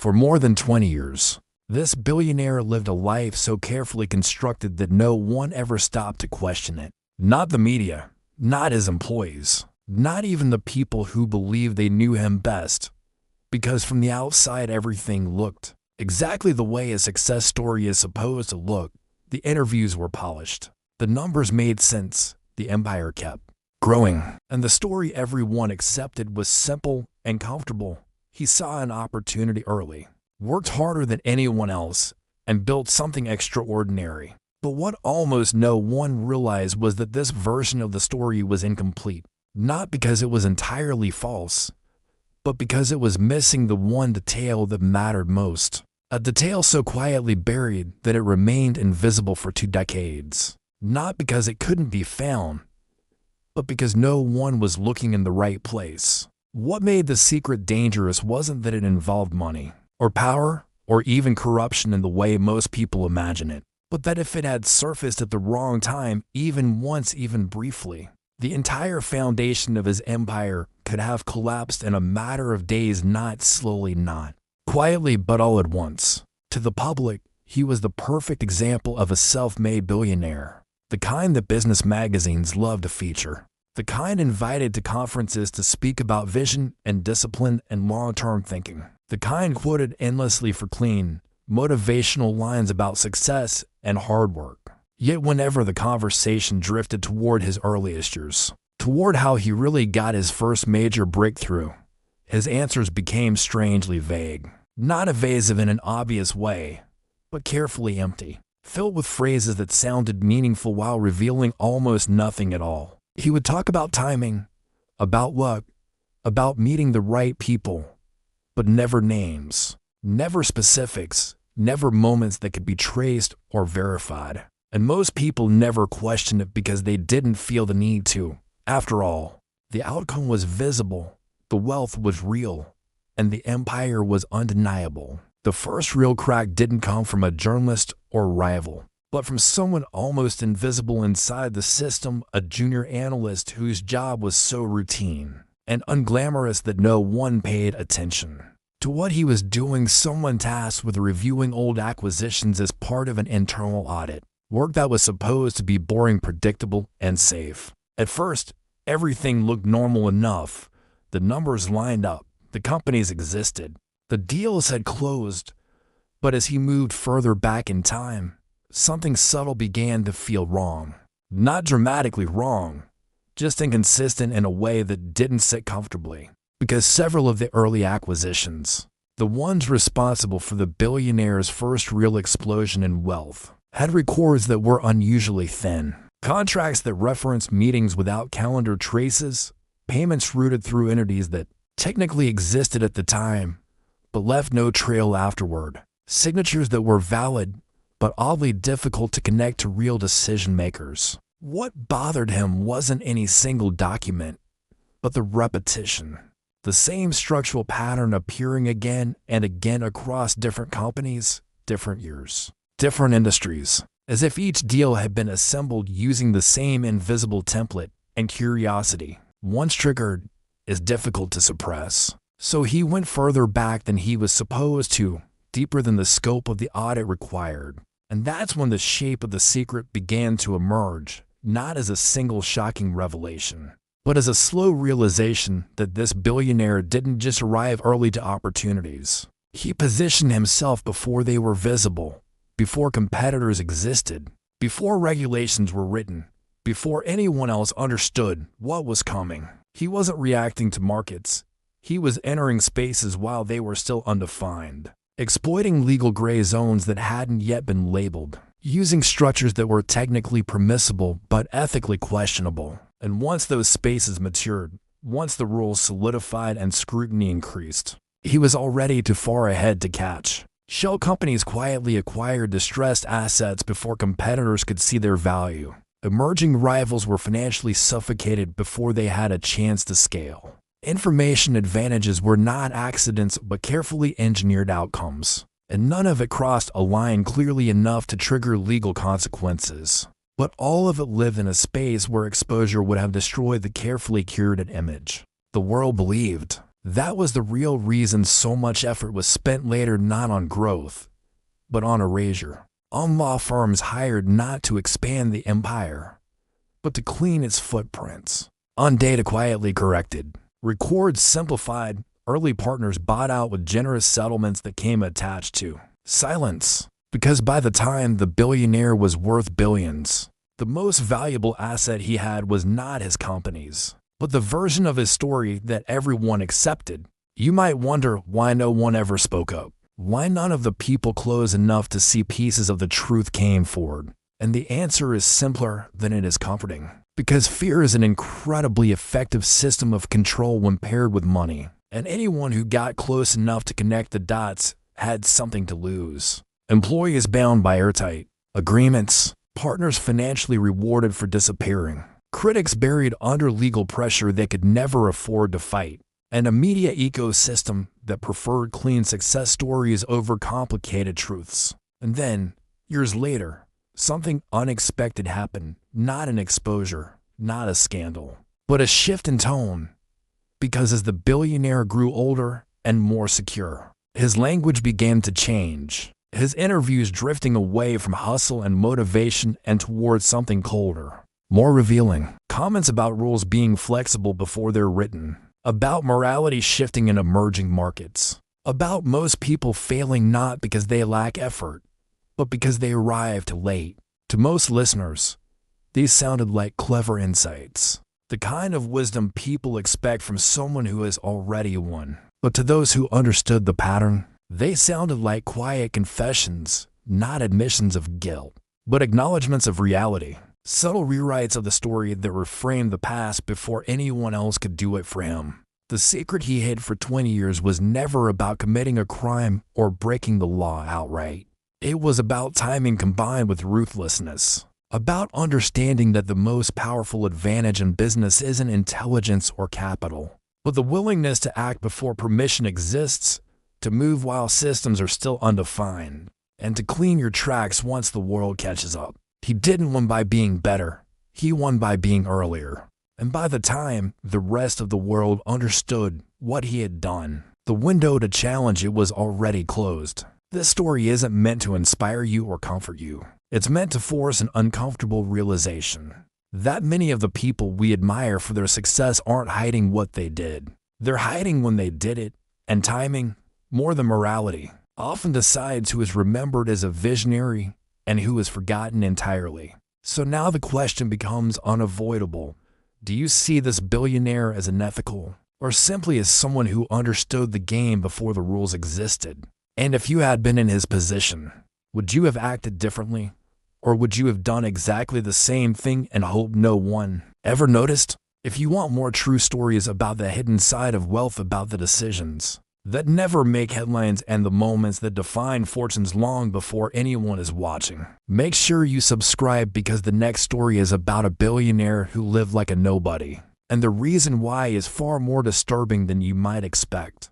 For more than 20 years, this billionaire lived a life so carefully constructed that no one ever stopped to question it. Not the media, not his employees, not even the people who believed they knew him best. Because from the outside everything looked exactly the way a success story is supposed to look. The interviews were polished. The numbers made sense. The empire kept growing. And the story everyone accepted was simple and comfortable. He saw an opportunity early, worked harder than anyone else, and built something extraordinary. But what almost no one realized was that this version of the story was incomplete. Not because it was entirely false, but because it was missing the one detail that mattered most. A detail so quietly buried that it remained invisible for 2 decades. Not because it couldn't be found, but because no one was looking in the right place. What made the secret dangerous wasn't that it involved money, or power, or even corruption in the way most people imagine it, but that if it had surfaced at the wrong time, even once, even briefly, the entire foundation of his empire could have collapsed in a matter of days, not slowly, not quietly, but all at once. To the public, he was the perfect example of a self-made billionaire, the kind that business magazines love to feature, the kind invited to conferences to speak about vision and discipline and long-term thinking, the kind quoted endlessly for clean, motivational lines about success and hard work. Yet whenever the conversation drifted toward his earliest years, toward how he really got his first major breakthrough, his answers became strangely vague. Not evasive in an obvious way, but carefully empty, filled with phrases that sounded meaningful while revealing almost nothing at all. He would talk about timing, about luck, about meeting the right people, but never names, never specifics, never moments that could be traced or verified. And most people never questioned it because they didn't feel the need to. After all, the outcome was visible, the wealth was real, and the empire was undeniable. The first real crack didn't come from a journalist or rival, but from someone almost invisible inside the system, a junior analyst whose job was so routine and unglamorous that no one paid attention to what he was doing. Someone tasked with reviewing old acquisitions as part of an internal audit. Work that was supposed to be boring, predictable, and safe. At first, everything looked normal enough. The numbers lined up. The companies existed. The deals had closed. But as he moved further back in time, something subtle began to feel wrong. Not dramatically wrong, just inconsistent in a way that didn't sit comfortably. Because several of the early acquisitions, the ones responsible for the billionaire's first real explosion in wealth, had records that were unusually thin. Contracts that referenced meetings without calendar traces, payments routed through entities that technically existed at the time, but left no trail afterward. Signatures that were valid, but oddly difficult to connect to real decision makers. What bothered him wasn't any single document, but the repetition. The same structural pattern appearing again and again across different companies, different years, different industries, as if each deal had been assembled using the same invisible template. And curiosity, once triggered, is difficult to suppress. So he went further back than he was supposed to, deeper than the scope of the audit required. And that's when the shape of the secret began to emerge, not as a single shocking revelation, but as a slow realization that this billionaire didn't just arrive early to opportunities. He positioned himself before they were visible, before competitors existed, before regulations were written, before anyone else understood what was coming. He wasn't reacting to markets. He was entering spaces while they were still undefined, exploiting legal gray zones that hadn't yet been labeled, using structures that were technically permissible but ethically questionable. And once those spaces matured, once the rules solidified and scrutiny increased, he was already too far ahead to catch. Shell companies quietly acquired distressed assets before competitors could see their value. Emerging rivals were financially suffocated before they had a chance to scale. Information advantages were not accidents but carefully engineered outcomes, and none of it crossed a line clearly enough to trigger legal consequences. But all of it lived in a space where exposure would have destroyed the carefully curated image. The world believed That was the real reason so much effort was spent later, not on growth, but on erasure. On law firms hired not to expand the empire, but to clean its footprints. On data quietly corrected, records simplified, early partners bought out with generous settlements that came attached to silence. Because by the time the billionaire was worth billions, the most valuable asset he had was not his companies, but the version of his story that everyone accepted. You might wonder why no one ever spoke up. Why none of the people close enough to see pieces of the truth came forward? And the answer is simpler than it is comforting. Because fear is an incredibly effective system of control when paired with money. And anyone who got close enough to connect the dots had something to lose. Employees bound by airtight agreements, partners financially rewarded for disappearing, critics buried under legal pressure they could never afford to fight, and a media ecosystem that preferred clean success stories over complicated truths. And then, years later, something unexpected happened. Not an exposure, not a scandal, but a shift in tone. Because as the billionaire grew older and more secure, his language began to change. His interviews drifting away from hustle and motivation and towards something colder, more revealing. Comments about rules being flexible before they're written, about morality shifting in emerging markets, about most people failing not because they lack effort, but because they arrived late. To most listeners, these sounded like clever insights, the kind of wisdom people expect from someone who has already won. But to those who understood the pattern, they sounded like quiet confessions, not admissions of guilt, but acknowledgments of reality, subtle rewrites of the story that reframed the past before anyone else could do it for him. The secret he hid for 20 years was never about committing a crime or breaking the law outright. It was about timing combined with ruthlessness, about understanding that the most powerful advantage in business isn't intelligence or capital, but the willingness to act before permission exists, to move while systems are still undefined, and to clean your tracks once the world catches up. He didn't win by being better, he won by being earlier. And by the time the rest of the world understood what he had done, the window to challenge it was already closed. This story isn't meant to inspire you or comfort you. It's meant to force an uncomfortable realization that many of the people we admire for their success aren't hiding what they did. They're hiding when they did it, and timing, more than morality, often decides who is remembered as a visionary and who is forgotten entirely. So now the question becomes unavoidable. Do you see this billionaire as unethical, or simply as someone who understood the game before the rules existed? And if you had been in his position, would you have acted differently? Or would you have done exactly the same thing and hoped no one ever noticed? If you want more true stories about the hidden side of wealth, about the decisions that never make headlines and the moments that define fortunes long before anyone is watching, make sure you subscribe, because the next story is about a billionaire who lived like a nobody. And the reason why is far more disturbing than you might expect.